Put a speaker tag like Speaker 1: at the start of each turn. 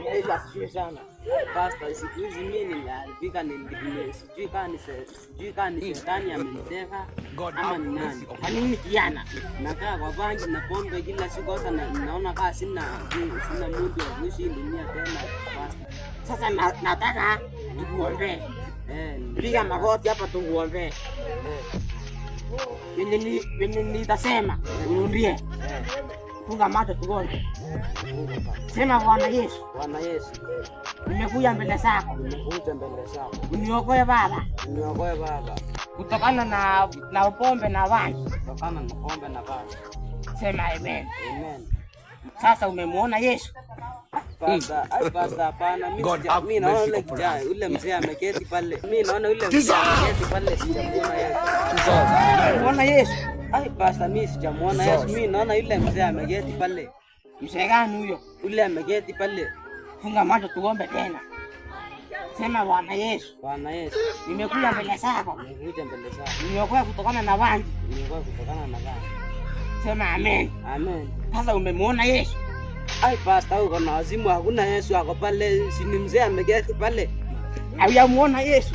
Speaker 1: Yesu asifiwe sana. Pastor, siku hizi mimi niliharibika, sijui kama ni shetani ameniteka ama ni nani.
Speaker 2: Kwa nini kijana?
Speaker 1: Nakaa kwa bangi na pombe kila siku, hata naona kama sina muda wa kuishi dunia tena pastor.
Speaker 2: Sasa nataka tukuombee. Piga magoti hapa tukuombee. Mimi nitasema urudie. Funga macho tugonge. Sema Bwana Yesu.
Speaker 1: Bwana Yesu.
Speaker 2: Nimekuja mbele zako. Uniokoe Baba.
Speaker 1: Uniokoe Baba.
Speaker 2: Kutokana na pombe na bangi.
Speaker 1: Kutokana na pombe na bangi.
Speaker 2: Sema amen.
Speaker 1: Amen.
Speaker 2: Sasa umemuona Yesu?
Speaker 1: Pastor, hapana. Mimi naona yule kijana, yule mzee ameketi pale. Mimi naona yule mzee ameketi pale, sijamuona Yesu.
Speaker 2: Umemuona Yesu?
Speaker 1: Pastor, mimi sijamuona Yesu. Mimi naona yule mzee ameketi pale.
Speaker 2: Mzee gani huyo?
Speaker 1: Yule ameketi pale.
Speaker 2: Funga macho tuombe tena. Sema Bwana Yesu.
Speaker 1: Bwana Yesu.
Speaker 2: Nimekuja mbele zako.
Speaker 1: Nimekuja mbele zako.
Speaker 2: Niokoe kutokana na bangi.
Speaker 1: Niokoe kutokana na bangi.
Speaker 2: Sema amen.
Speaker 1: Amen.
Speaker 2: Sasa umemuona Yesu?
Speaker 1: Pastor, uko na wazimu, hakuna Yesu ako pale, si ni mzee ameketi pale.
Speaker 2: Haujamuona Yesu?